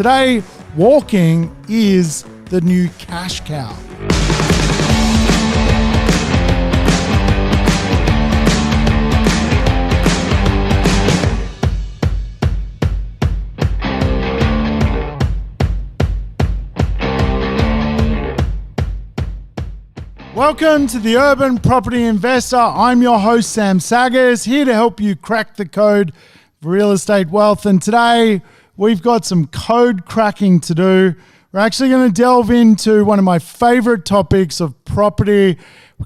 Today, walking is the new cash cow. Welcome to the Urban Property Investor. I'm your host, Sam Saggers, here to help you crack the code for real estate wealth. And today, we've got some code cracking to do. We're actually going to delve into one of my favorite topics of property,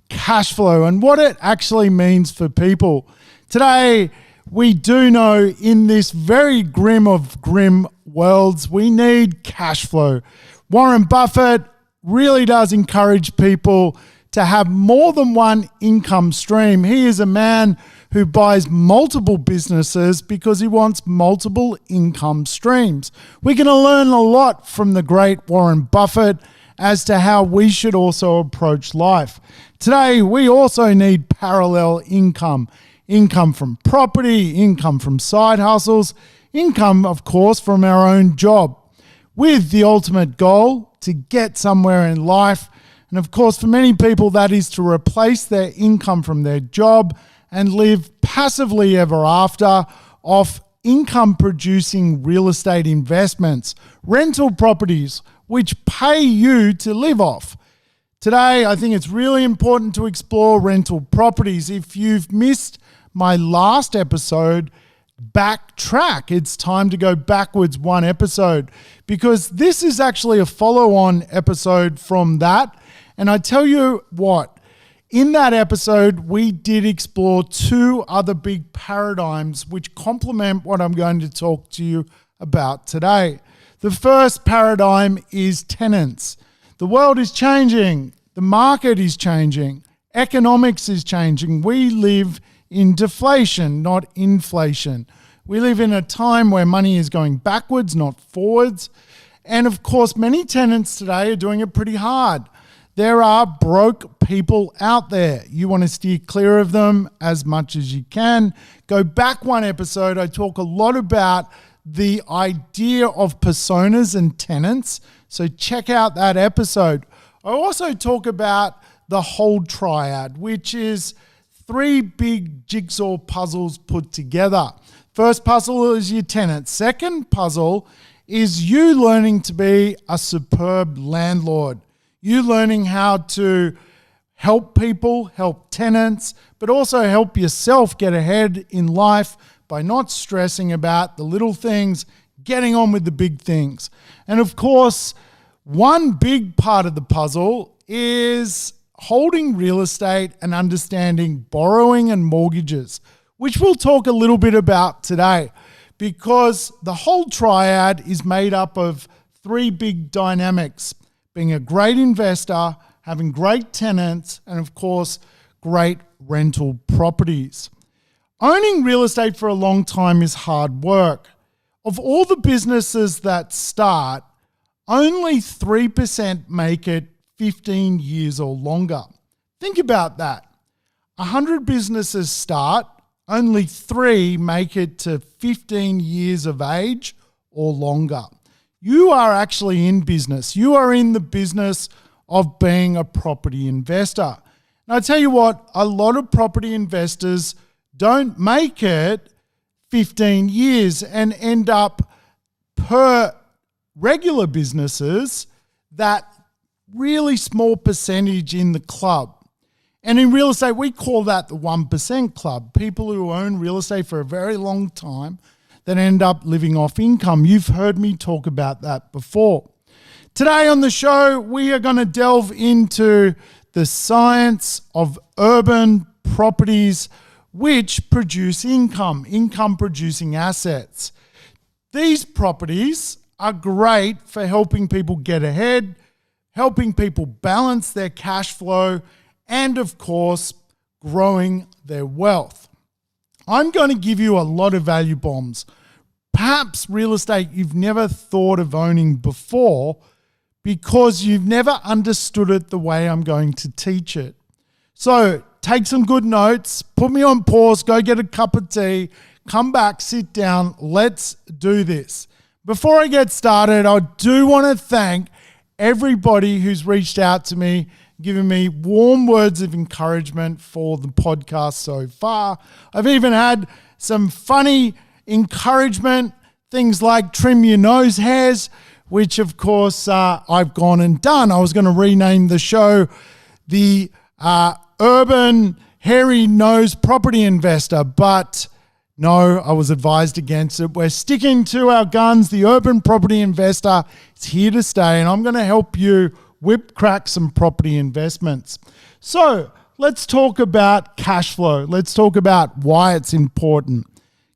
cash flow, and what it actually means for people. Today, we do know in this very grim of grim worlds, we need cash flow. Warren Buffett really does encourage people to have more than one income stream. He is a man who buys multiple businesses because he wants multiple income streams. We're going to learn a lot from the great Warren Buffett as to how we should also approach life. Today, we also need parallel income. Income from property, income from side hustles, income, of course, from our own job, with the ultimate goal to get somewhere in life. And of course, for many people, that is to replace their income from their job and live passively ever after off income-producing real estate investments, rental properties, which pay you to live off. Today, I think it's really important to explore rental properties. If you've missed my last episode, backtrack. It's time to go backwards one episode because this is actually a follow-on episode from that. And I tell you what, in that episode, we did explore two other big paradigms which complement what I'm going to talk to you about today. The first paradigm is tenants. The world is changing. The market is changing. Economics is changing. We live in deflation, not inflation. We live in a time where money is going backwards, not forwards. And of course, many tenants today are doing it pretty hard. There are broke people out there. You want to steer clear of them as much as you can. Go back one episode. I talk a lot about the idea of personas and tenants. So check out that episode. I also talk about the hold triad, which is three big jigsaw puzzles put together. First puzzle is your tenant. Second puzzle is you learning to be a superb landlord. You learning how to help people, help tenants, but also help yourself get ahead in life by not stressing about the little things, getting on with the big things. And of course, one big part of the puzzle is holding real estate and understanding borrowing and mortgages, which we'll talk a little bit about today, because the whole triad is made up of three big dynamics: being a great investor, having great tenants, and of course, great rental properties. Owning real estate for a long time is hard work. Of all the businesses that start, only 3% make it 15 years or longer. Think about that. 100 businesses start, only 3 make it to 15 years of age or longer. You are actually in business. You are in the business of being a property investor. And I tell you what, a lot of property investors don't make it 15 years and end up, per regular businesses, that really small percentage in the club. And in real estate, we call that the 1% club. People who own real estate for a very long time that end up living off income. You've heard me talk about that before. Today on the show, we are going to delve into the science of urban properties which produce income producing assets. These properties are great for helping people get ahead, helping people balance their cash flow, and of course, growing their wealth. I'm going to give you a lot of value bombs. Perhaps real estate you've never thought of owning before because you've never understood it the way I'm going to teach it. So take some good notes, put me on pause, go get a cup of tea, come back, sit down, let's do this. Before I get started, I do want to thank everybody who's reached out to me, giving me warm words of encouragement for the podcast so far. I've even had some funny encouragement, things like trim your nose hairs, which of course I've gone and done. I was going to rename the show the Urban Hairy Nose Property Investor, but no, I was advised against it. We're sticking to our guns. The Urban Property Investor is here to stay, and I'm going to help you whip crack some property investments. So let's talk about cash flow. Let's talk about why it's important.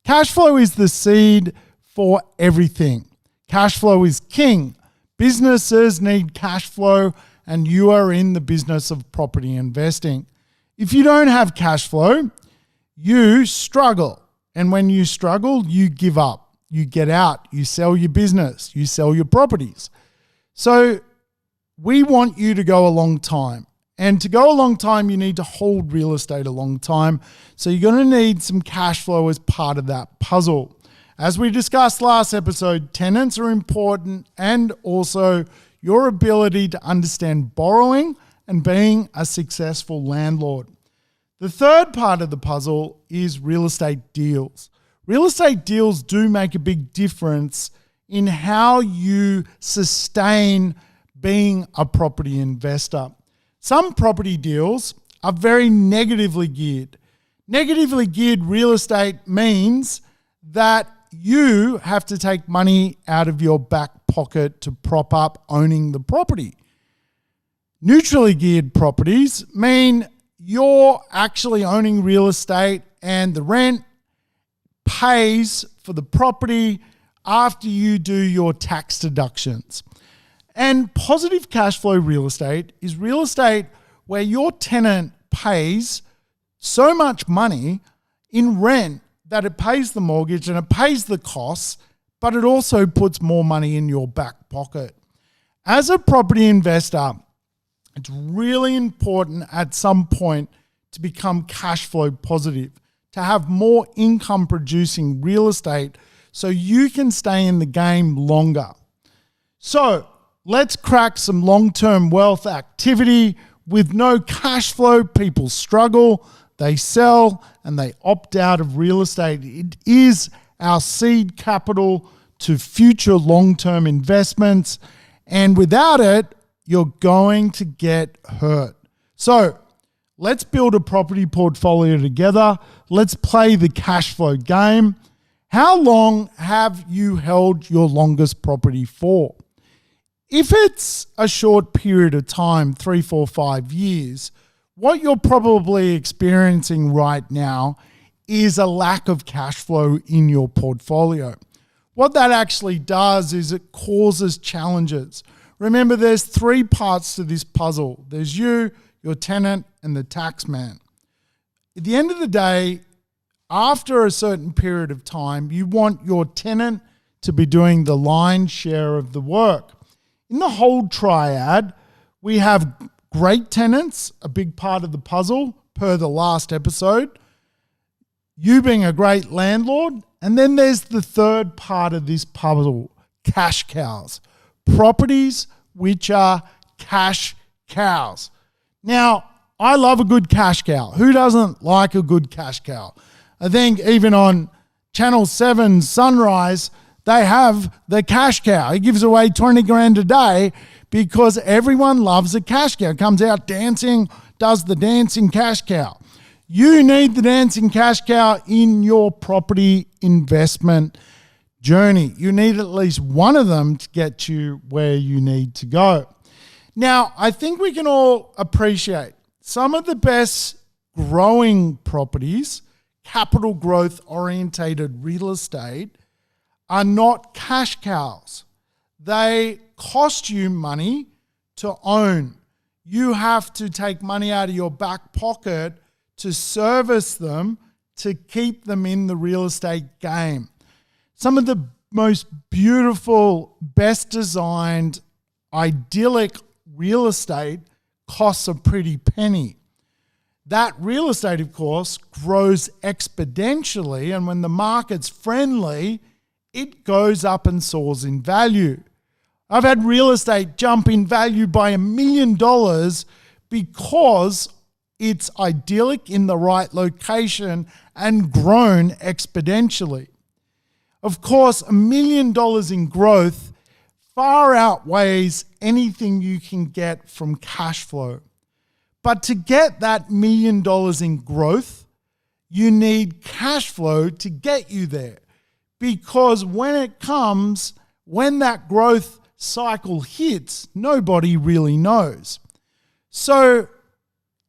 Cash flow is the seed for everything. Cash flow is king. Businesses need cash flow, and you are in the business of property investing. If you don't have cash flow, you struggle. And when you struggle, you give up, you get out, you sell your business, you sell your properties. So we want you to go a long time. And to go a long time, you need to hold real estate a long time. So you're going to need some cash flow as part of that puzzle. As we discussed last episode, tenants are important, and also your ability to understand borrowing and being a successful landlord. The third part of the puzzle is real estate deals. Real estate deals do make a big difference in how you sustain being a property investor. Some property deals are very negatively geared. Negatively geared real estate means that you have to take money out of your back pocket to prop up owning the property. Neutrally geared properties mean you're actually owning real estate and the rent pays for the property after you do your tax deductions. And positive cash flow real estate is real estate where your tenant pays so much money in rent that it pays the mortgage and it pays the costs, but it also puts more money in your back pocket. As a property investor, it's really important at some point to become cash flow positive, to have more income producing real estate so you can stay in the game longer. So let's crack some long-term wealth activity. With no cash flow, people struggle, they sell, and they opt out of real estate. It is our seed capital to future long-term investments, and without it, you're going to get hurt. So let's build a property portfolio together. Let's play the cash flow game. How long have you held your longest property for? If it's a short period of time, 3, 4, 5 years, what you're probably experiencing right now is a lack of cash flow in your portfolio. What that actually does is it causes challenges. Remember, there's 3 parts to this puzzle. There's you, your tenant, and the tax man. At the end of the day, after a certain period of time, you want your tenant to be doing the lion's share of the work. In the whole triad, we have great tenants, a big part of the puzzle, per the last episode, you being a great landlord, and then there's the third part of this puzzle, cash cows. Properties which are cash cows. Now, I love a good cash cow. Who doesn't like a good cash cow? I think even on Channel 7 Sunrise, they have the cash cow. He gives away 20 grand a day because everyone loves a cash cow. Comes out dancing, does the dancing cash cow. You need the dancing cash cow in your property investment journey. You need at least one of them to get you where you need to go. Now, I think we can all appreciate some of the best growing properties, capital growth orientated real estate, are not cash cows. They cost you money to own. You have to take money out of your back pocket to service them, to keep them in the real estate game. Some of the most beautiful, best designed, idyllic real estate costs a pretty penny. That real estate, of course, grows exponentially, and when the market's friendly, it goes up and soars in value. I've had real estate jump in value by $1 million because it's idyllic in the right location and grown exponentially. Of course, $1 million in growth far outweighs anything you can get from cash flow. But to get that $1 million in growth, you need cash flow to get you there. Because when it comes, when that growth cycle hits, nobody really knows. So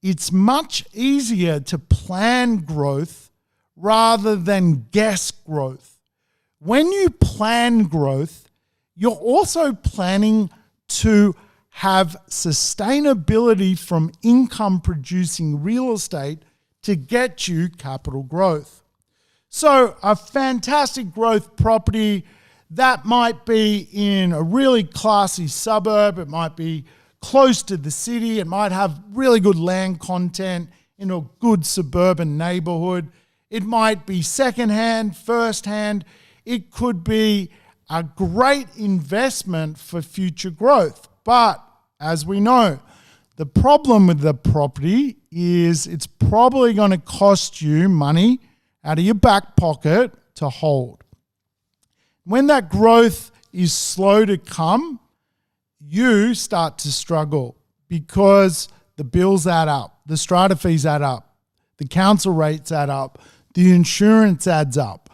it's much easier to plan growth rather than guess growth. When you plan growth, you're also planning to have sustainability from income producing real estate to get you capital growth. So a fantastic growth property that might be in a really classy suburb, it might be close to the city, it might have really good land content in a good suburban neighborhood, it might be secondhand, firsthand, it could be a great investment for future growth. But as we know, the problem with the property is it's probably going to cost you money out of your back pocket to hold. When that growth is slow to come, you start to struggle because the bills add up, the strata fees add up, the council rates add up, the insurance adds up,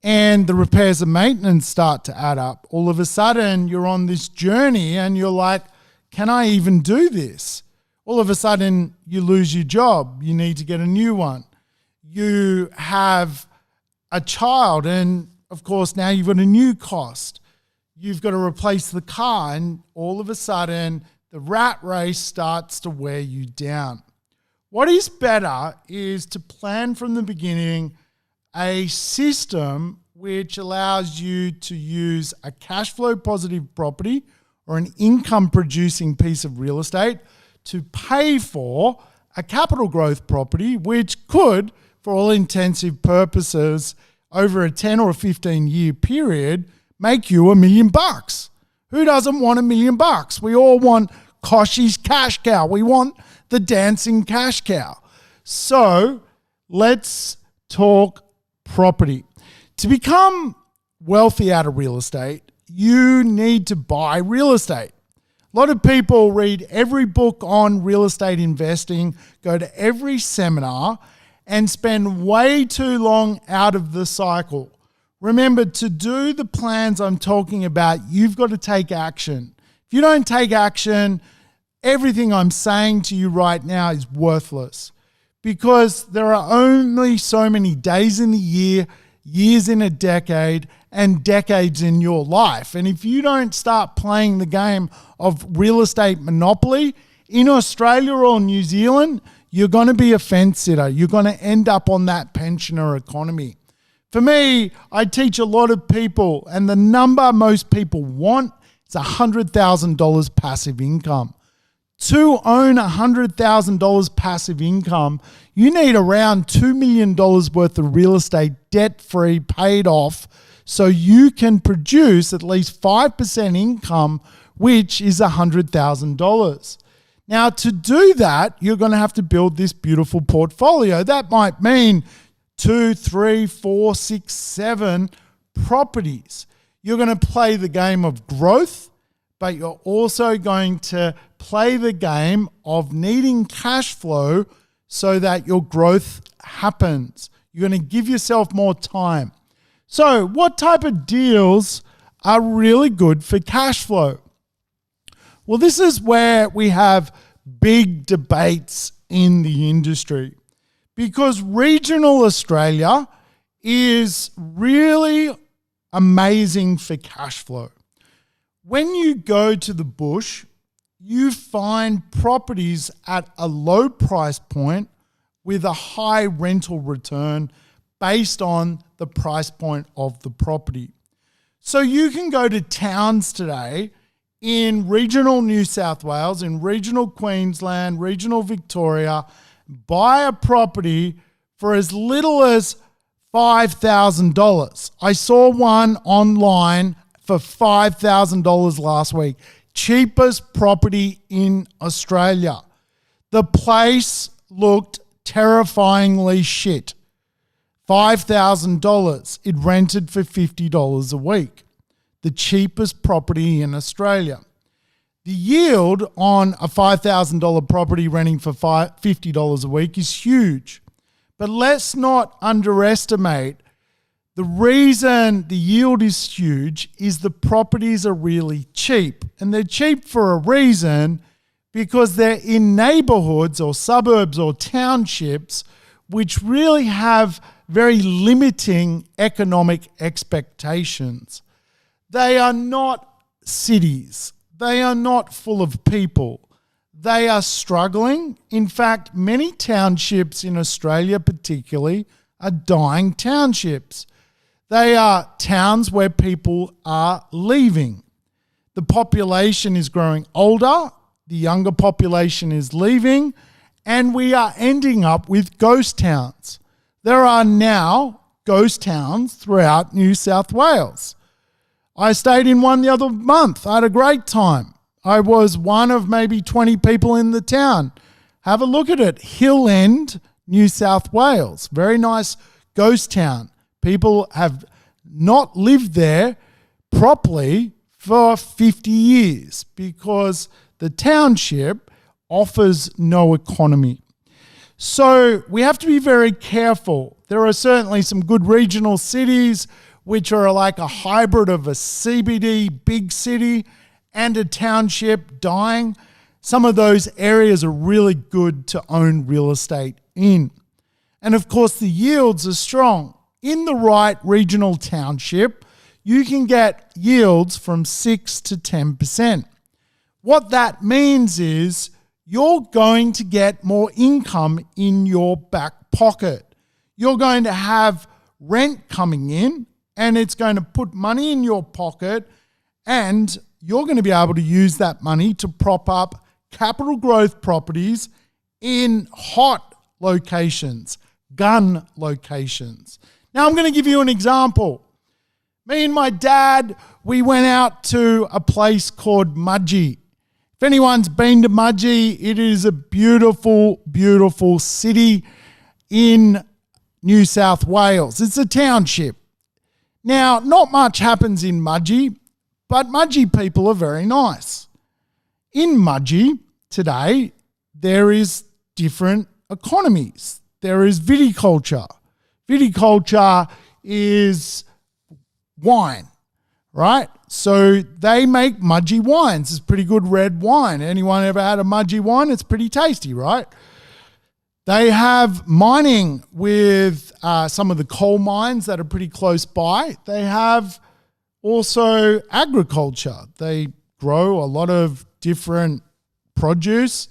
and the repairs and maintenance start to add up. All of a sudden, you're on this journey and you're like, can I even do this? All of a sudden, you lose your job. You need to get a new one. You have a child, and of course, now you've got a new cost. You've got to replace the car, and all of a sudden, the rat race starts to wear you down. What is better is to plan from the beginning a system which allows you to use a cash flow positive property or an income producing piece of real estate to pay for a capital growth property, which could, for all intensive purposes, over a 10 or a 15 year period, make you $1 million. Who doesn't want $1 million? We all want Kochie's cash cow. We want the dancing cash cow. So let's talk property. To become wealthy out of real estate, you need to buy real estate. A lot of people read every book on real estate investing, go to every seminar, and spend way too long out of the cycle. Remember, to do the plans I'm talking about, you've got to take action. If you don't take action, everything I'm saying to you right now is worthless, because there are only so many days in the year, years in a decade, and decades in your life. And if you don't start playing the game of real estate monopoly in Australia or New Zealand, you're going to be a fence sitter. You're going to end up on that pensioner economy. For me, I teach a lot of people, and the number most people want is $100,000 passive income. To own $100,000 passive income, you need around $2 million worth of real estate debt-free, paid off, so you can produce at least 5% income, which is $100,000. Now, to do that, you're going to have to build this beautiful portfolio. That might mean 2, 3, 4, 6, 7 properties. You're going to play the game of growth, but you're also going to play the game of needing cash flow so that your growth happens. You're going to give yourself more time. So what type of deals are really good for cash flow? Well, this is where we have big debates in the industry, because regional Australia is really amazing for cash flow. When you go to the bush, you find properties at a low price point with a high rental return based on the price point of the property. So you can go to towns today in regional New South Wales, in regional Queensland, regional Victoria, buy a property for as little as $5,000. I saw one online for $5,000 last week. Cheapest property in Australia. The place looked terrifyingly shit. $5,000. It rented for $50 a week. The cheapest property in Australia. The yield on a $5,000 property renting for $50 a week is huge. But let's not underestimate the reason the yield is huge is the properties are really cheap. And they're cheap for a reason, because they're in neighborhoods or suburbs or townships which really have very limiting economic expectations. They are not cities. They are not full of people. They are struggling. In fact, many townships in Australia particularly are dying townships. They are towns where people are leaving. The population is growing older, the younger population is leaving, and we are ending up with ghost towns. There are now ghost towns throughout New South Wales. I stayed in one the other month. I had a great time. I was one of maybe 20 people in the town. Have a look at it. Hill End, New South Wales. Very nice ghost town. People have not lived there properly for 50 years because the township offers no economy. So we have to be very careful. There are certainly some good regional cities which are like a hybrid of a CBD big city and a township dying. Some of those areas are really good to own real estate in. And of course, the yields are strong. In the right regional township, you can get yields from 6 to 10%. What that means is you're going to get more income in your back pocket. You're going to have rent coming in, and it's going to put money in your pocket, and you're going to be able to use that money to prop up capital growth properties in hot locations, gun locations. Now, I'm going to give you an example. Me and my dad, we went out to a place called Mudgee. If anyone's been to Mudgee, it is a beautiful, beautiful city in New South Wales. It's a township. Now, not much happens in Mudgee, but Mudgee people are very nice. In Mudgee today, there is different economies. There is viticulture. Viticulture is wine, right? So they make Mudgee wines. It's pretty good red wine. Anyone ever had a Mudgee wine? It's pretty tasty, right? They have mining with some of the coal mines that are pretty close by. They have also agriculture. They grow a lot of different produce.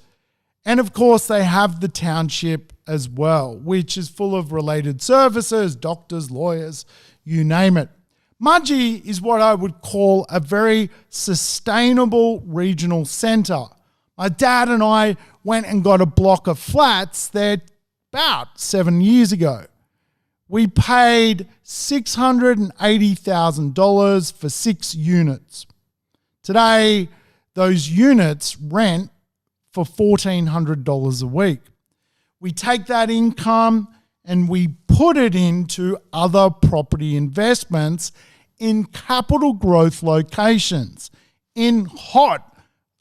And of course, they have the township as well, which is full of related services, doctors, lawyers, you name it. Mudgee is what I would call a very sustainable regional centre. My dad and I went and got a block of flats there about 7 years ago. We paid $680,000 for 6 units. Today, those units rent for $1,400 a week. We take that income and we put it into other property investments in capital growth locations, in hot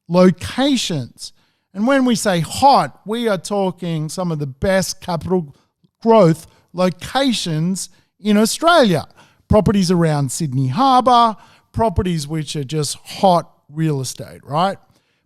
locations. And when we say hot, we are talking some of the best capital growth locations in Australia. Properties around Sydney Harbour, properties which are just hot real estate, right?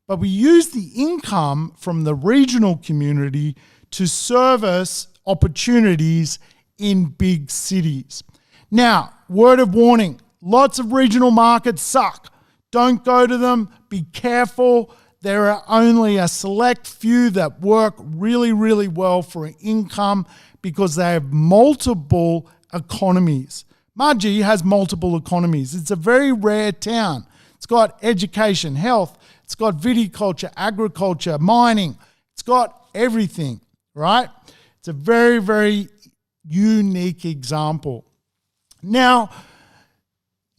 But we use the income from the regional community to service opportunities in big cities. Now, word of warning, lots of regional markets suck. Don't go to them. Be careful. There are only a select few that work really, really well for income because they have multiple economies. Mudgee has multiple economies. It's a very rare town. It's got education, health. It's got viticulture, agriculture, mining. It's got everything, right? It's a very, very unique example. Now,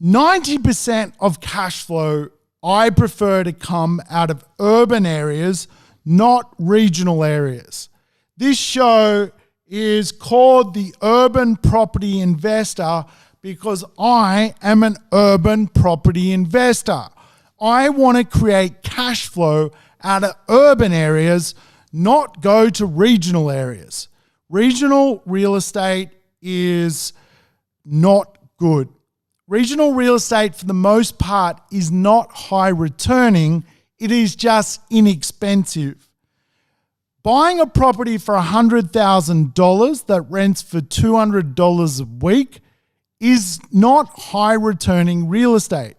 90% of cash flow I prefer to come out of urban areas, not regional areas. This show is called The Urban Property Investor because I am an urban property investor. I want to create cash flow out of urban areas, not go to regional areas. Regional real estate is not good. Regional real estate, for the most part, is not high returning. It is just inexpensive. Buying a property for $100,000 that rents for $200 a week is not high returning real estate.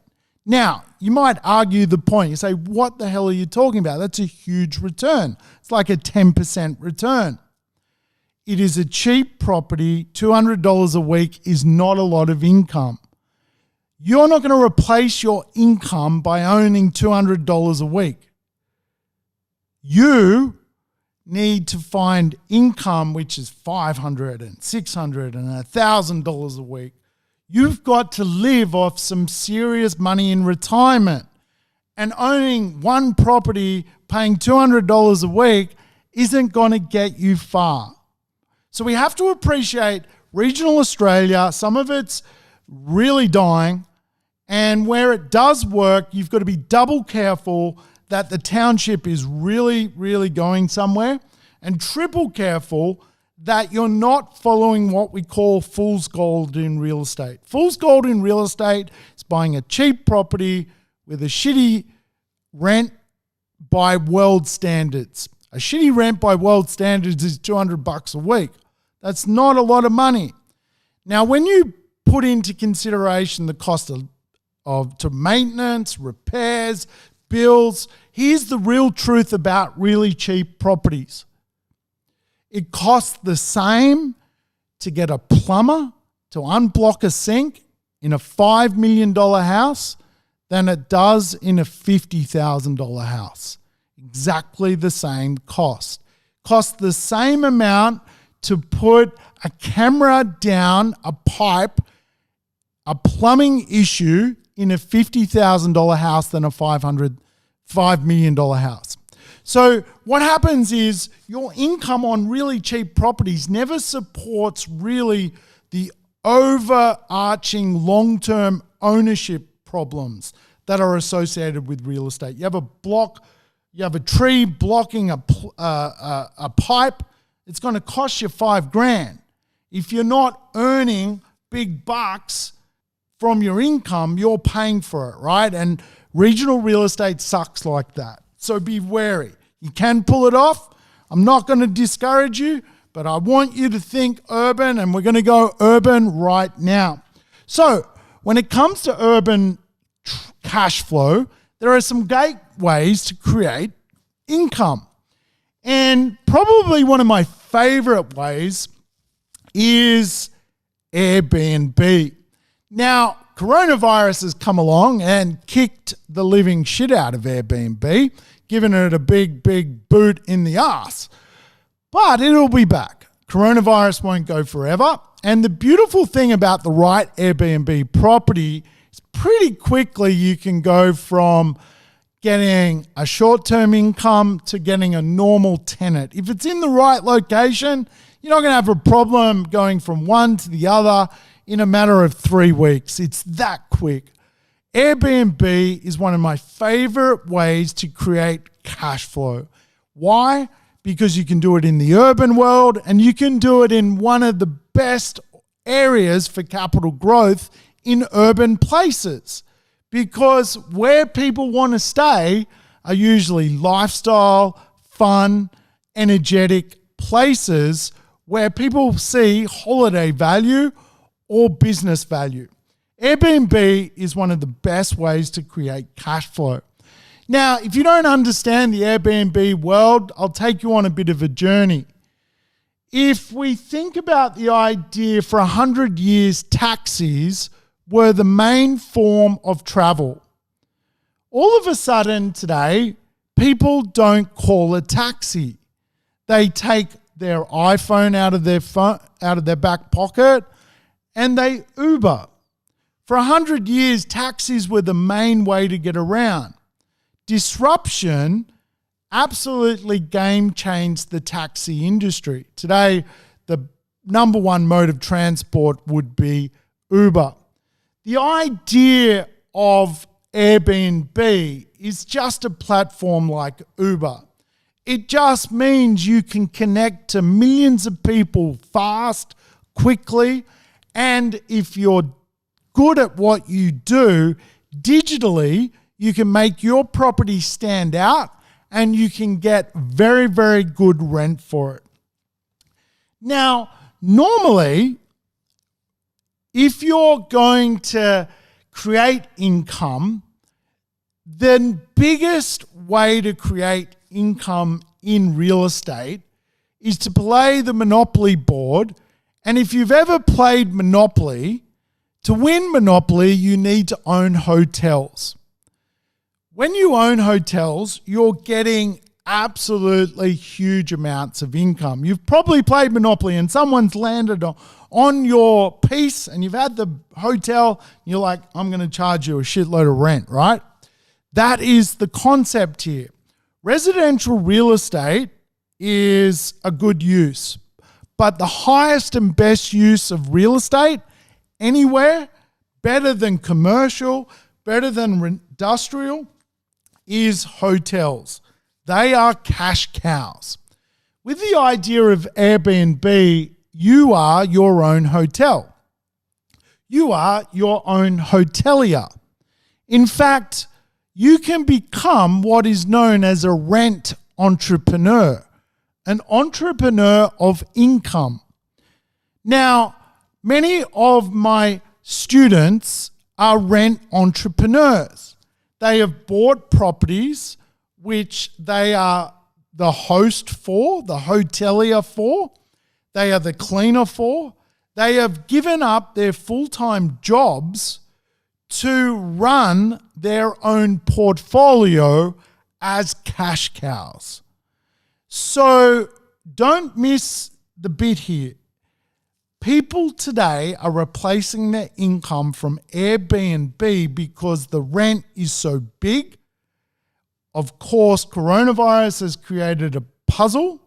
Now, you might argue the point. You say, what the hell are you talking about? That's a huge return. It's like a 10% return. It is a cheap property. $200 a week is not a lot of income. You're not going to replace your income by owning $200 a week. You need to find income which is $500 and $600 and $1,000 a week. You've got to live off some serious money in retirement. And owning one property, paying $200 a week isn't going to get you far. So we have to appreciate regional Australia. Some of it's really dying. And where it does work, you've got to be double careful that the township is really, really going somewhere, and triple careful that you're not following what we call fool's gold in real estate. Fool's gold in real estate is buying a cheap property with a shitty rent by world standards. A shitty rent by world standards is $200 a week. That's not a lot of money. Now, when you put into consideration the cost of to maintenance, repairs, bills, here's the real truth about really cheap properties. It costs the same to get a plumber to unblock a sink in a $5 million house than it does in a $50,000 house. Exactly the same cost. Costs the same amount to put a camera down a pipe, a plumbing issue in a $50,000 house than a $5 million house. So what happens is your income on really cheap properties never supports really the overarching long-term ownership problems that are associated with real estate. You have a tree blocking a pipe, it's going to cost you $5,000. If you're not earning big bucks from your income, you're paying for it, right? And regional real estate sucks like that. So be wary. You can pull it off. I'm not going to discourage you, but I want you to think urban, and we're going to go urban right now. So when it comes to urban cash flow, there are some great ways to create income. And probably one of my favorite ways is Airbnb. Now, coronavirus has come along and kicked the living shit out of Airbnb, giving it a big, big boot in the ass. But it'll be back. Coronavirus won't go forever. And the beautiful thing about the right Airbnb property is pretty quickly you can go from getting a short-term income to getting a normal tenant. If it's in the right location, you're not going to have a problem going from one to the other in a matter of 3 weeks. It's that quick. Airbnb is one of my favorite ways to create cash flow. Why? Because you can do it in the urban world, and you can do it in one of the best areas for capital growth in urban places. Because where people want to stay are usually lifestyle, fun, energetic places where people see holiday value or business value. Airbnb is one of the best ways to create cash flow. Now, if you don't understand the Airbnb world, I'll take you on a bit of a journey. If we think about the idea for 100 years, taxis were the main form of travel. All of a sudden today, people don't call a taxi. They take their iPhone out of their back pocket, and they Uber. For 100 years, taxis were the main way to get around. Disruption absolutely game changed the taxi industry. Today, the number one mode of transport would be Uber. The idea of Airbnb is just a platform like Uber. It just means you can connect to millions of people fast, quickly, and if you're good at what you do, digitally, you can make your property stand out and you can get very, very good rent for it. Now, normally, if you're going to create income, the biggest way to create income in real estate is to play the Monopoly board. And if you've ever played Monopoly, to win Monopoly, you need to own hotels. When you own hotels, you're getting absolutely huge amounts of income. You've probably played Monopoly and someone's landed on your piece and you've had the hotel, and you're like, I'm going to charge you a shitload of rent, right? That is the concept here. Residential real estate is a good use, but the highest and best use of real estate anywhere, better than commercial, better than industrial, is hotels. They are cash cows. With the idea of Airbnb, you are your own hotel. You are your own hotelier. In fact, you can become what is known as a rent entrepreneur, an entrepreneur of income. Now, many of my students are rent entrepreneurs. They have bought properties which they are the host for, the hotelier for, they are the cleaner for. They have given up their full-time jobs to run their own portfolio as cash cows. So don't miss the bit here. People today are replacing their income from Airbnb because the rent is so big. Of course, coronavirus has created a puzzle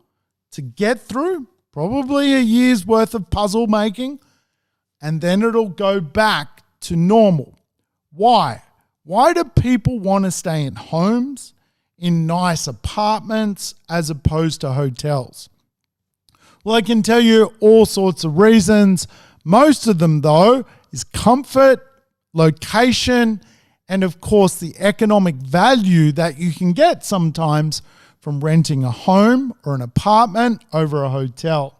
to get through, probably a year's worth of puzzle making, and then it'll go back to normal. Why? Why do people want to stay in homes, in nice apartments, as opposed to hotels? Well, I can tell you all sorts of reasons. Most of them, though, is comfort, location, and of course the economic value that you can get sometimes from renting a home or an apartment over a hotel.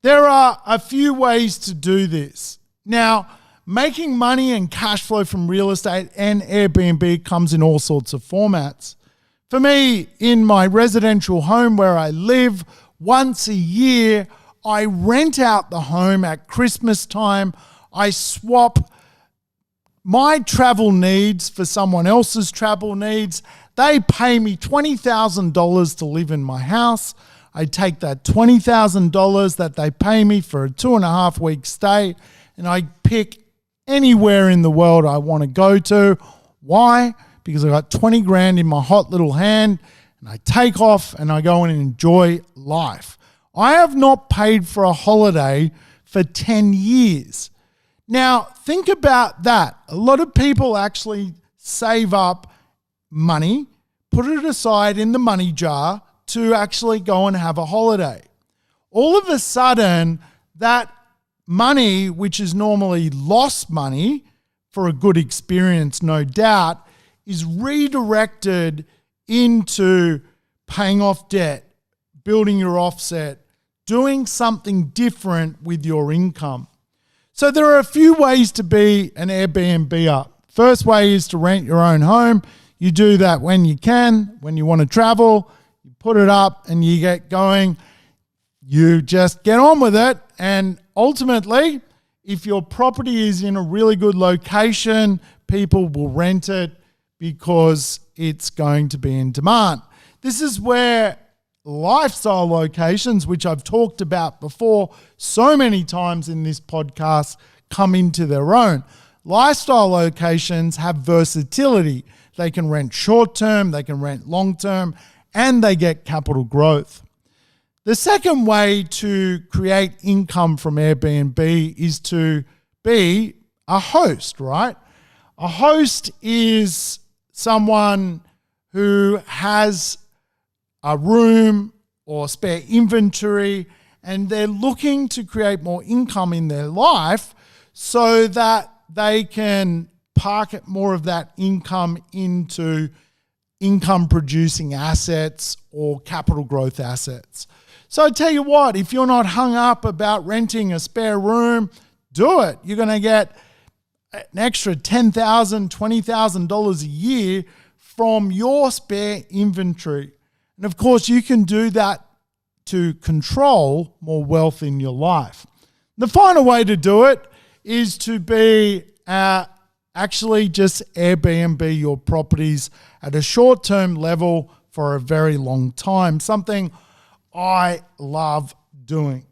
There are a few ways to do this. Now, making money and cash flow from real estate and Airbnb comes in all sorts of formats. For me, in my residential home where I live, once a year, I rent out the home at Christmas time. I swap my travel needs for someone else's travel needs. They pay me $20,000 to live in my house. I take that $20,000 that they pay me for a 2.5 week stay and I pick anywhere in the world I want to go to. Why? Because I got 20 grand in my hot little hand and I take off and I go and enjoy life. I have not paid for a holiday for 10 years. Now, think about that. A lot of people actually save up money, put it aside in the money jar to actually go and have a holiday. All of a sudden, that money, which is normally lost money for a good experience, no doubt, is redirected into paying off debt, building your offset, doing something different with your income. So there are a few ways to be an Airbnb-er. First way is to rent your own home. You do that when you can, when you want to travel, you put it up and you get going. You just get on with it. And ultimately, if your property is in a really good location, people will rent it because it's going to be in demand. This is where lifestyle locations, which I've talked about before so many times in this podcast, come into their own. Lifestyle locations have versatility. They can rent short-term, they can rent long-term, and they get capital growth. The second way to create income from Airbnb is to be a host, right? A host is someone who has a room or spare inventory, and they're looking to create more income in their life so that they can park more of that income into income producing assets or capital growth assets. So I tell you what, if you're not hung up about renting a spare room, do it. You're going to get an extra $10,000, $20,000 a year from your spare inventory. And of course, you can do that to control more wealth in your life. The final way to do it is to be actually just Airbnb your properties at a short-term level for a very long time, something I love doing.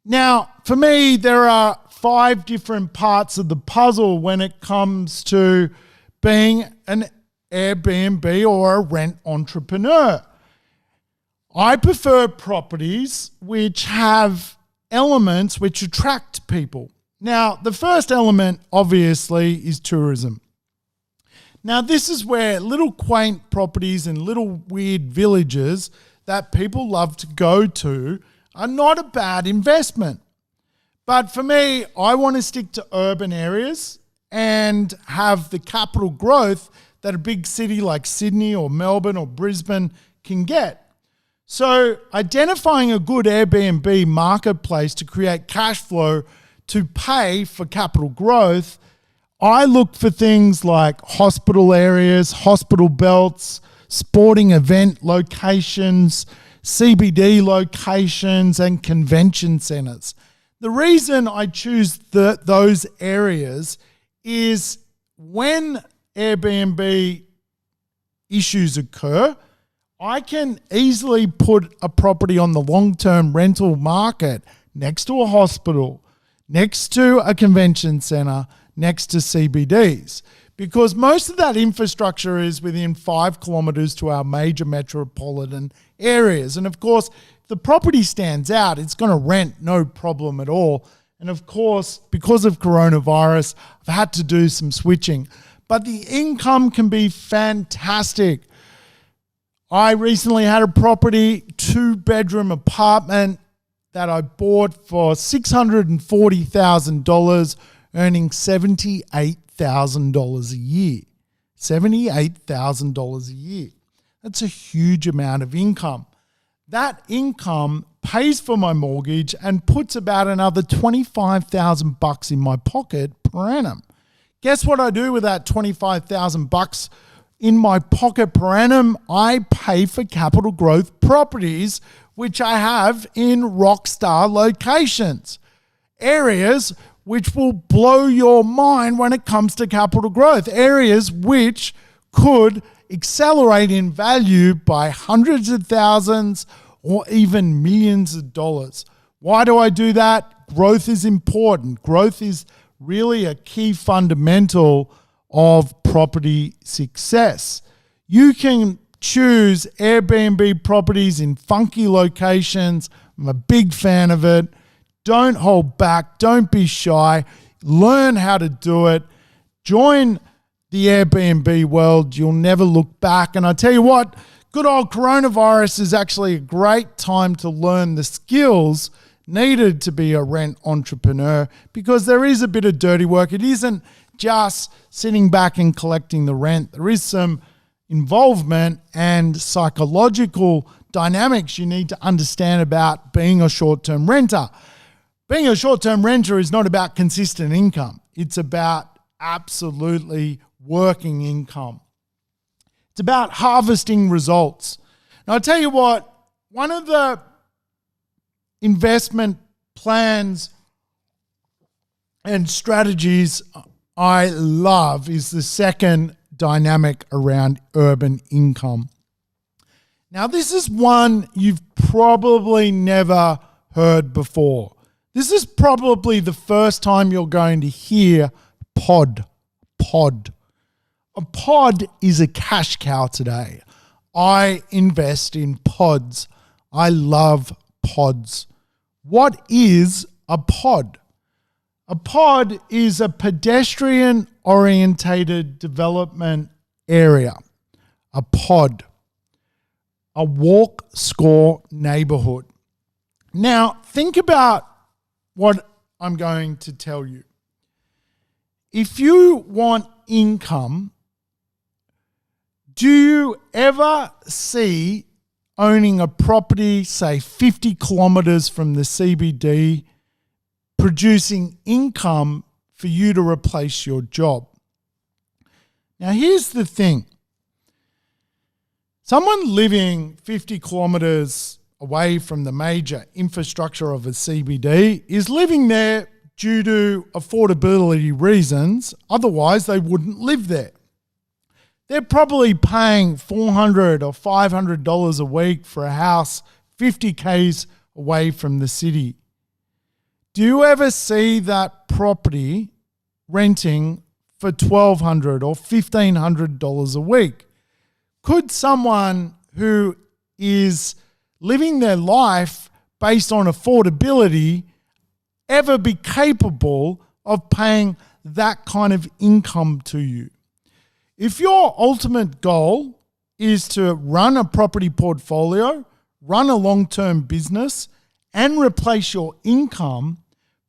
Now, for me, there are 5 different parts of the puzzle when it comes to being an Airbnb or a rent entrepreneur. I prefer properties which have elements which attract people. Now, the first element, obviously, is tourism. Now, this is where little quaint properties in little weird villages that people love to go to are not a bad investment. But for me, I want to stick to urban areas and have the capital growth that a big city like Sydney or Melbourne or Brisbane can get. So identifying a good Airbnb marketplace to create cash flow to pay for capital growth, I look for things like hospital areas, hospital belts, sporting event locations, CBD locations, and convention centers. The reason I choose those areas is when Airbnb issues occur, I can easily put a property on the long-term rental market next to a hospital, next to a convention center, next to CBDs, because most of that infrastructure is within 5 kilometers to our major metropolitan areas. And of course, if the property stands out, it's going to rent no problem at all. And of course, because of coronavirus, I've had to do some switching, but the income can be fantastic. I recently had a property, 2-bedroom apartment that I bought for $640,000, earning $78,000 a year. $78,000 a year. That's a huge amount of income. That income pays for my mortgage and puts about another $25,000 in my pocket per annum. Guess what I do with that $25,000 in my pocket per annum? I pay for capital growth properties, which I have in rockstar locations, areas which will blow your mind when it comes to capital growth, areas which could accelerate in value by hundreds of thousands or even millions of dollars. Why do I do that? Growth is important. Growth is really a key fundamental of property success. You can choose Airbnb properties in funky locations. I'm a big fan of it. Don't hold back. Don't be shy. Learn how to do it. Join the Airbnb world. You'll never look back. And I tell you what, good old coronavirus is actually a great time to learn the skills needed to be a rent entrepreneur, because there is a bit of dirty work. It isn't just sitting back and collecting the rent. There is some involvement and psychological dynamics you need to understand about being a short-term renter. Being a short-term renter is not about consistent income. It's about absolutely working income. It's about harvesting results. Now, I'll tell you what, one of the investment plans and strategies I love is the second dynamic around urban income. Now, this is one you've probably never heard before. This is probably the first time you're going to hear pod. A pod is a cash cow today. I invest in pods. I love pods. What is a pod? A pod is a pedestrian-orientated development area. A pod. A walk-score neighborhood. Now, think about what I'm going to tell you. If you want income, do you ever see owning a property, say 50 kilometers from the CBD, producing income for you to replace your job? Now, here's the thing. Someone living 50 kilometers away from the major infrastructure of a CBD is living there due to affordability reasons. Otherwise, they wouldn't live there. They're probably paying $400 or $500 a week for a house 50 k's away from the city. Do you ever see that property renting for $1,200 or $1,500 a week? Could someone who is living their life based on affordability ever be capable of paying that kind of income to you? If your ultimate goal is to run a property portfolio, run a long-term business, and replace your income,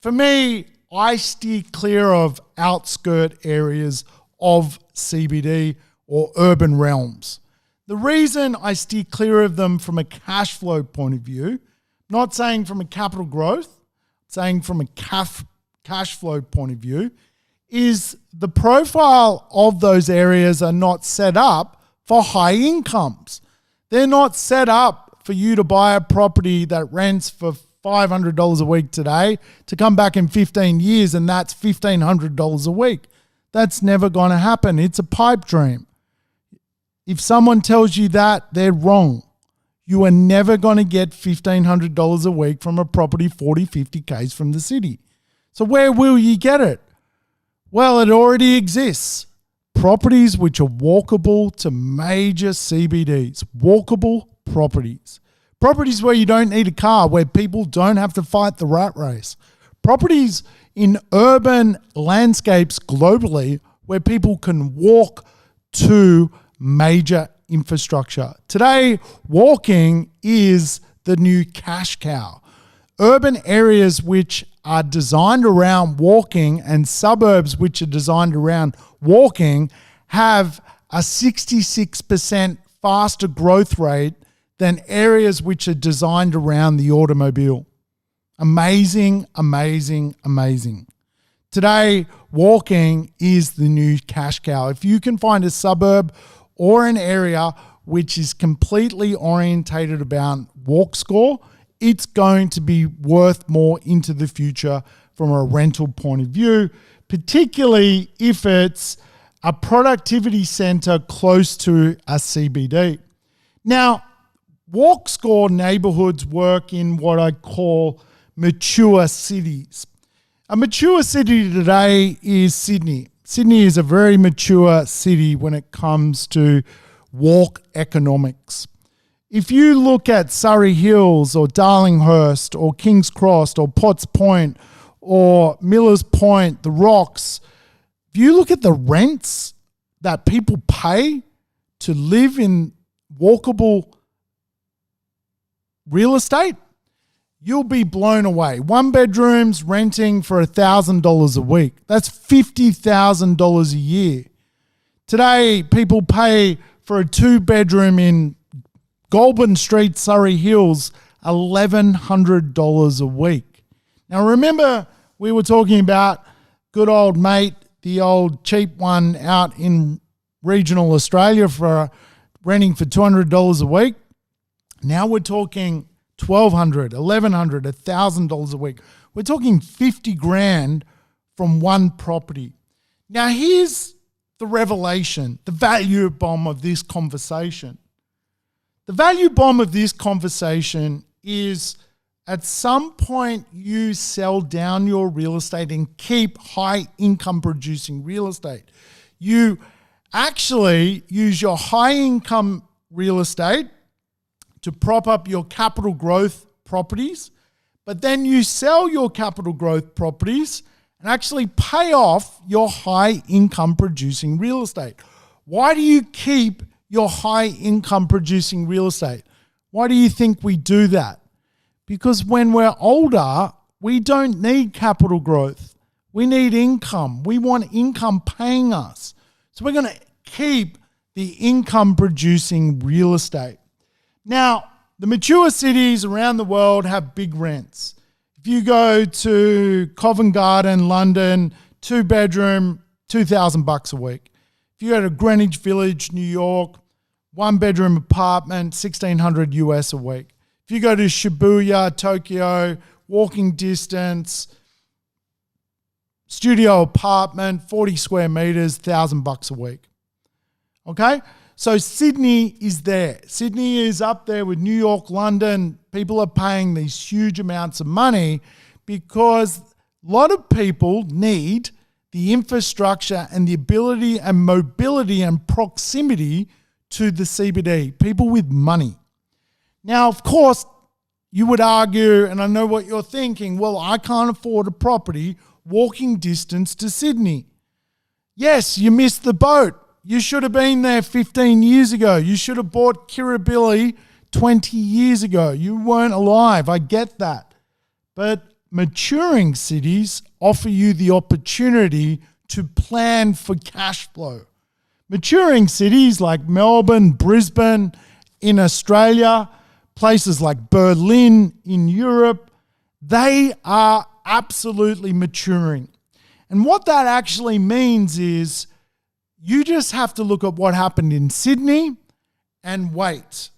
for me, I steer clear of outskirt areas of CBD or urban realms. The reason I steer clear of them from a cash flow point of view, not saying from a capital growth, saying from a cash flow point of view, is the profile of those areas are not set up for high incomes. They're not set up for you to buy a property that rents for $500 a week today to come back in 15 years and that's $1,500 a week. That's never going to happen. It's a pipe dream. If someone tells you that, they're wrong. You are never going to get $1,500 a week from a property 40, 50 k's from the city. So where will you get it? Well, it already exists. Properties which are walkable to major CBDs. Walkable properties. Properties where you don't need a car, where people don't have to fight the rat race. Properties in urban landscapes globally where people can walk to major infrastructure. Today, walking is the new cash cow. Urban areas which are designed around walking and suburbs which are designed around walking have a 66% faster growth rate than areas which are designed around the automobile. Amazing, amazing, amazing. Today, walking is the new cash cow. If you can find a suburb or an area which is completely orientated about walk score, it's going to be worth more into the future from a rental point of view, particularly if it's a productivity center close to a CBD. Now, walk score neighborhoods work in what I call mature cities. A mature city today is Sydney. Sydney is a very mature city when it comes to walk economics. If you look at Surrey Hills or Darlinghurst or King's Cross or Potts Point or Millers Point, the Rocks, if you look at the rents that people pay to live in walkable real estate, you'll be blown away. One bedrooms renting for $1,000 a week. That's $50,000 a year. Today, people pay for a 2-bedroom in Goulburn Street, Surrey Hills, $1,100 a week. Now, remember, we were talking about good old mate, the old cheap one out in regional Australia for renting for $200 a week. Now we're talking $1,200, $1,100, $1,000 a week. We're talking 50 grand from one property. Now here's the revelation, the value bomb of this conversation. The value bomb of this conversation is at some point you sell down your real estate and keep high income producing real estate. You actually use your high income real estate to prop up your capital growth properties, but then you sell your capital growth properties and actually pay off your high income producing real estate. Why do you keep your high income producing real estate? Why do you think we do that? Because when we're older, we don't need capital growth. We need income. We want income paying us. So we're going to keep the income producing real estate. Now, the mature cities around the world have big rents. If you go to Covent Garden, London, 2-bedroom, $2,000 a week. If you go to Greenwich Village, New York, 1-bedroom apartment, $1,600 US a week. If you go to Shibuya, Tokyo, walking distance, studio apartment, 40 square meters, $1,000 a week. Okay? So Sydney is there. Sydney is up there with New York, London. People are paying these huge amounts of money because a lot of people need the infrastructure and the ability and mobility and proximity to the CBD, people with money. Now, of course, you would argue, and I know what you're thinking, well, I can't afford a property walking distance to Sydney. Yes, you missed the boat. You should have been there 15 years ago. You should have bought Kirribilli 20 years ago. You weren't alive. I get that. But maturing cities offer you the opportunity to plan for cash flow. Maturing cities like Melbourne, Brisbane in Australia, places like Berlin in Europe, they are absolutely maturing. And what that actually means is you just have to look at what happened in Sydney and wait.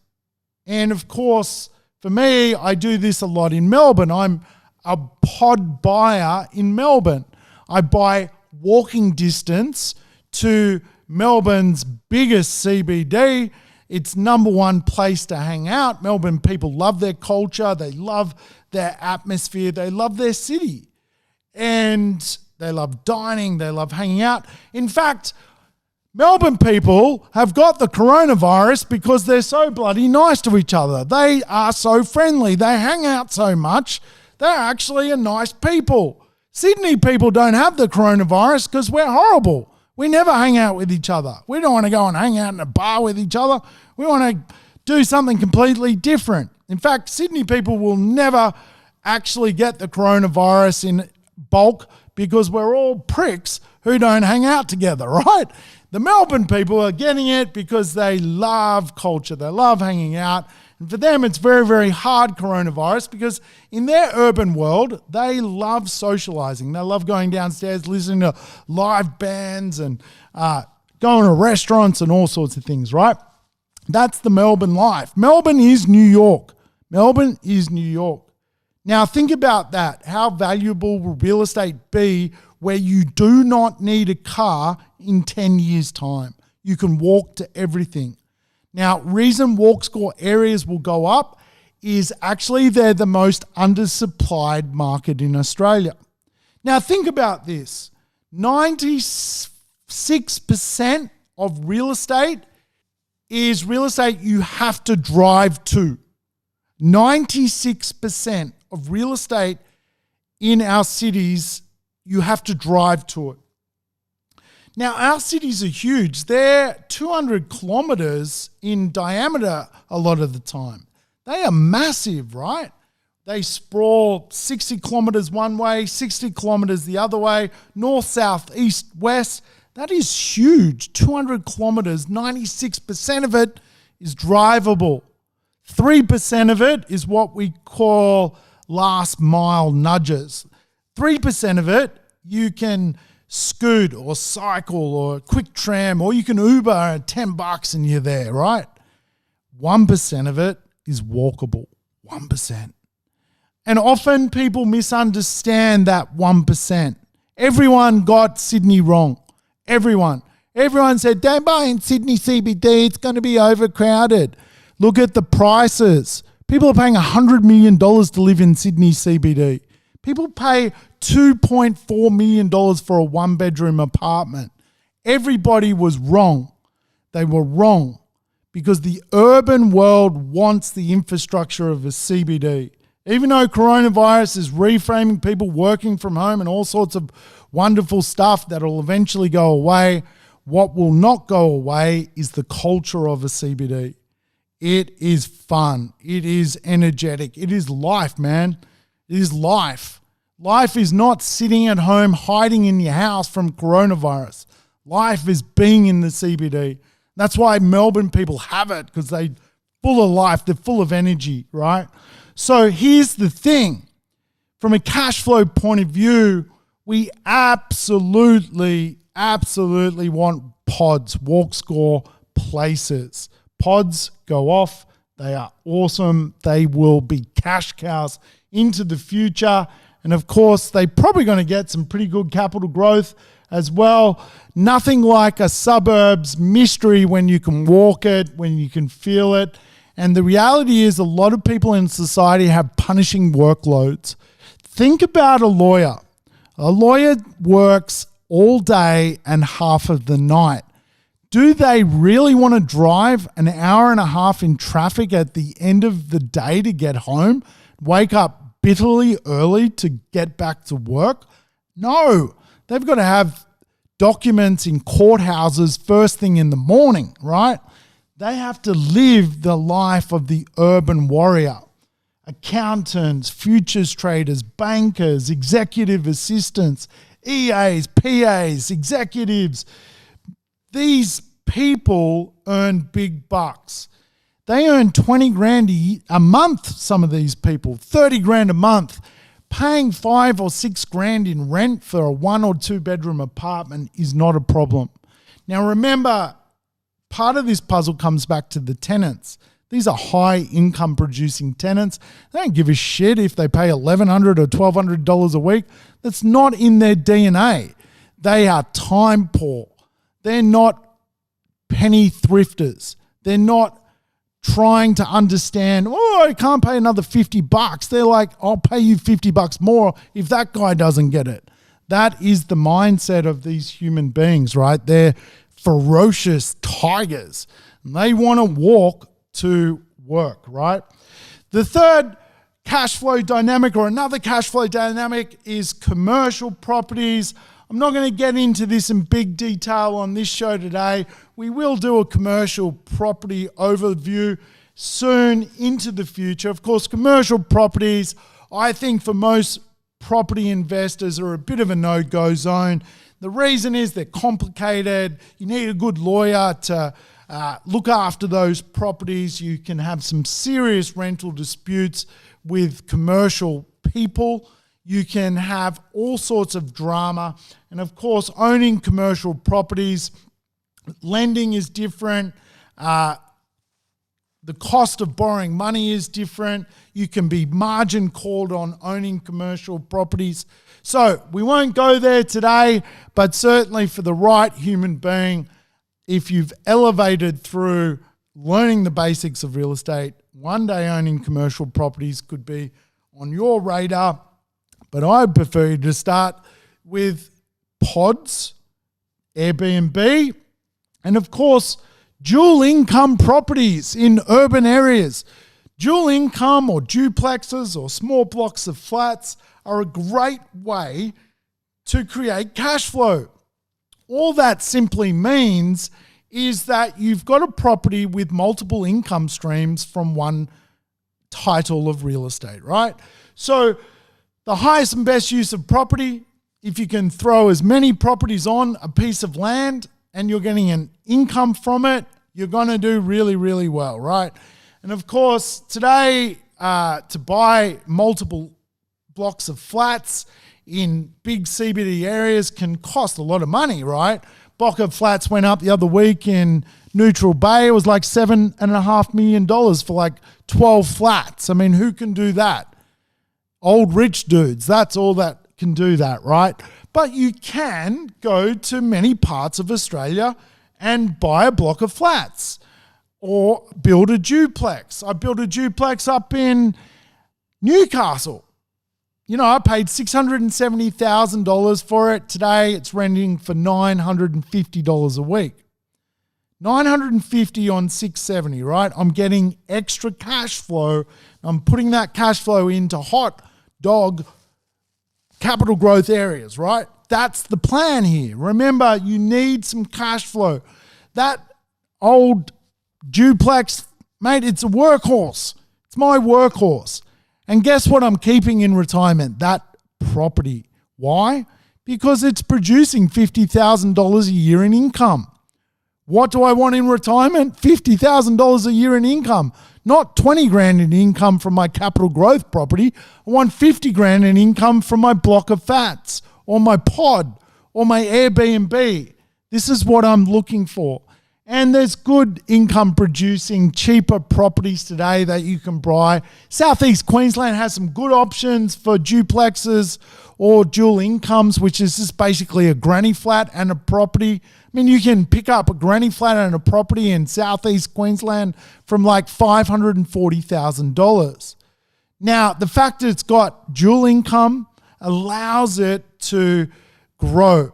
And of course, for me, I do this a lot in Melbourne. I'm a pod buyer in Melbourne. I buy walking distance to Melbourne's biggest CBD. It's number one place to hang out. Melbourne people love their culture. They love their atmosphere. They love their city. And they love dining. They love hanging out. In fact, Melbourne people have got the coronavirus because they're so bloody nice to each other. They are so friendly. They hang out so much. They're actually a nice people. Sydney people don't have the coronavirus because we're horrible. We never hang out with each other. We don't want to go and hang out in a bar with each other. We want to do something completely different. In fact, Sydney people will never actually get the coronavirus in bulk because we're all pricks who don't hang out together, right? The Melbourne people are getting it because they love culture. They love hanging out. And for them, it's very, very hard coronavirus because in their urban world, they love socializing. They love going downstairs, listening to live bands and going to restaurants and all sorts of things, right? That's the Melbourne life. Melbourne is New York. Melbourne is New York. Now, think about that. How valuable will real estate be where you do not need a car in 10 years' time? You can walk to everything. Now, reason walk score areas will go up is actually they're the most undersupplied market in Australia. Now, think about this. 96% of real estate is real estate you have to drive to. 96% of real estate in our cities, you have to drive to it. Now, our cities are huge. They're 200 kilometers in diameter a lot of the time. They are massive, right? They sprawl 60 kilometers one way, 60 kilometers the other way, north, south, east, west. That is huge. 200 kilometers, 96% of it is drivable. 3% of it is what we call last mile nudges. 3% of it you can scoot or cycle or quick tram, or you can Uber at $10 and you're there, right? 1% of it is walkable. 1%. And often people misunderstand that 1%. Everyone got Sydney wrong. Everyone said, don't buy in Sydney CBD, it's going to be overcrowded. Look at the prices. People are paying $100 million to live in Sydney CBD. People pay $2.4 million for a one-bedroom apartment. Everybody was wrong. They were wrong because the urban world wants the infrastructure of a CBD. Even though coronavirus is reframing people working from home and all sorts of wonderful stuff that will eventually go away, what will not go away is the culture of a CBD. It is fun. It is energetic. It is life, man. It is life. Life is not sitting at home hiding in your house from coronavirus. Life is being in the CBD. That's why Melbourne people have it, because they're full of life. They're full of energy, right? So here's the thing. From a cash flow point of view, we absolutely want pods, walk score places. Pods go off. They are awesome. They will be cash cows into the future. And of course, they're probably going to get some pretty good capital growth as well. Nothing like a suburbs mystery when you can walk it, when you can feel it. And the reality is a lot of people in society have punishing workloads. Think about a lawyer. A lawyer works all day and half of the night. Do they really want to drive an hour and a half in traffic at the end of the day to get home? Wake up bitterly early to get back to work? No. They've got to have documents in courthouses first thing in the morning, right? They have to live the life of the urban warrior. Accountants, futures traders, bankers, executive assistants, EAs, PAs, executives. These people earn big bucks. They earn 20 grand a month, some of these people, 30 grand a month. Paying 5 or 6 grand in rent for a 1 or 2 bedroom apartment is not a problem. Now remember, part of this puzzle comes back to the tenants. These are high income producing tenants. They don't give a shit if they pay $1,100 or $1,200 a week. That's not in their DNA. They are time poor. They're not penny thrifters. They're not trying to understand, oh, I can't pay another $50. They're like, I'll pay you $50 more if that guy doesn't get it. That is the mindset of these human beings, right? They're ferocious tigers. And they want to walk to work, right? The third cash flow dynamic, or another cash flow dynamic, is commercial properties. I'm not going to get into this in big detail on this show today. We will do a commercial property overview soon into the future. Of course, commercial properties, I think for most property investors, are a bit of a no-go zone. The reason is they're complicated. You need a good lawyer to look after those properties. You can have some serious rental disputes with commercial people. You can have all sorts of drama. And of course, owning commercial properties, lending is different. The cost of borrowing money is different. You can be margin called on owning commercial properties. So we won't go there today, but certainly for the right human being, if you've elevated through learning the basics of real estate, one day owning commercial properties could be on your radar. But I'd prefer you to start with pods, Airbnb, and of course, dual income properties in urban areas. Dual income or duplexes or small blocks of flats are a great way to create cash flow. All that simply means is that you've got a property with multiple income streams from one title of real estate, right? So the highest and best use of property, if you can throw as many properties on a piece of land and you're getting an income from it, you're going to do really, really well, right? And of course, today, to buy multiple blocks of flats in big CBD areas can cost a lot of money, right? Block of flats went up the other week in Neutral Bay. It was like $7.5 million for like 12 flats. I mean, who can do that? Old rich dudes. That's all that can do that, right? But you can go to many parts of Australia and buy a block of flats. or build a duplex. I built a duplex up in Newcastle. You know, I paid $670,000 for it. Today it's renting for $950 a week. $950 on $670, right? I'm getting extra cash flow. I'm putting that cash flow into hot dog capital growth areas, right? That's the plan here. Remember, you need some cash flow. That old duplex, mate, it's a workhorse. It's my workhorse. And guess what I'm keeping in retirement? That property. Why? Because it's producing $50,000 a year in income. What do I want in retirement? $50,000 a year in income. Not 20 grand in income from my capital growth property. I want 50 grand in income from my block of flats or my pod or my Airbnb. This is what I'm looking for. And there's good income producing, cheaper properties today that you can buy. Southeast Queensland has some good options for duplexes or dual incomes, which is just basically a granny flat and a property. I mean, you can pick up a granny flat and a property in Southeast Queensland from like $540,000. Now, the fact that it's got dual income allows it to grow.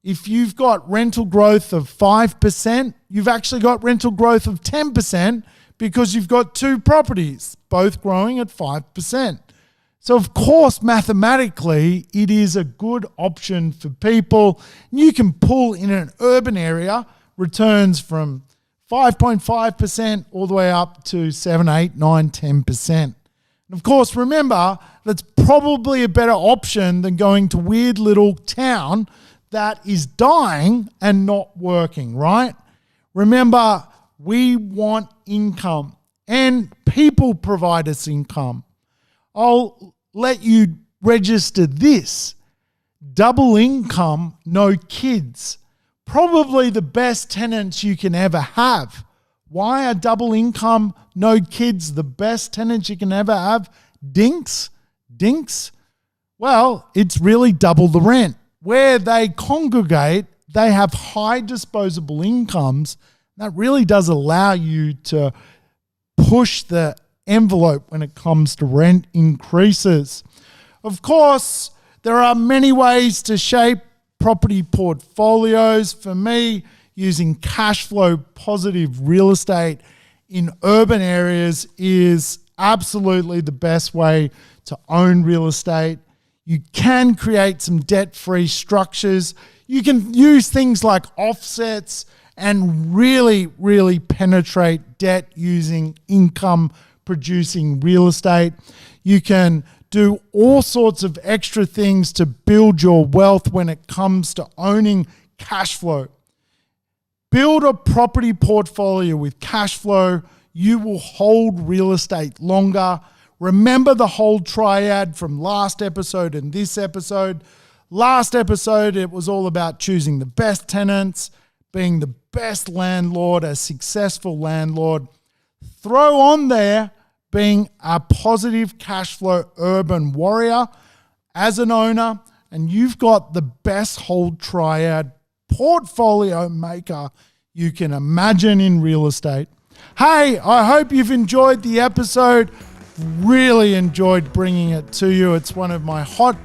If you've got rental growth of 5%, you've actually got rental growth of 10% because you've got two properties, both growing at 5%. So, of course, mathematically, it is a good option for people. You can pull in an urban area returns from 5.5% all the way up to 7, 8, 9, 10%. And of course, remember, that's probably a better option than going to weird little town that is dying and not working, right? Remember, we want income and people provide us income. I'll let you register this. Double income, no kids. Probably the best tenants you can ever have. Why are double income, no kids the best tenants you can ever have? Dinks? Well, it's really double the rent. Where they congregate, they have high disposable incomes. That really does allow you to push the envelope when it comes to rent increases. Of course, there are many ways to shape property portfolios. For me, using cash flow positive real estate in urban areas is absolutely the best way to own real estate. You can create some debt-free structures. You can use things like offsets and really, really penetrate debt using income producing real estate. You can do all sorts of extra things to build your wealth when it comes to owning cash flow. Build a property portfolio with cash flow. You will hold real estate longer. Remember the whole triad from last episode and this episode. Last episode, it was all about choosing the best tenants, being the best landlord, a successful landlord. Throw on there being a positive cash flow urban warrior as an owner, and you've got the best whole triad portfolio maker you can imagine in real estate. Hey, I hope you've enjoyed the episode. Really enjoyed bringing it to you. It's one of my hot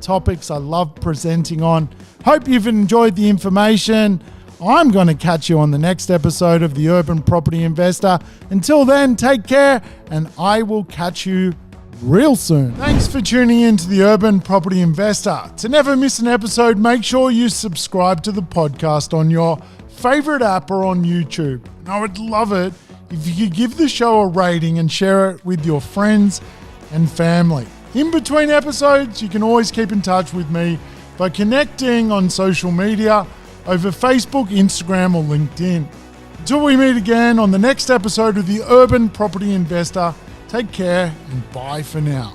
topics I love presenting on. Hope you've enjoyed the information. I'm going to catch you on the next episode of The Urban Property Investor. Until then, take care, and I will catch you real soon. Thanks for tuning in to The Urban Property Investor. To never miss an episode, make sure you subscribe to the podcast on your favorite app or on YouTube. And I would love it if you could give the show a rating and share it with your friends and family. In between episodes, you can always keep in touch with me by connecting on social media over Facebook, Instagram, or LinkedIn. Until we meet again on the next episode of The Urban Property Investor, take care and bye for now.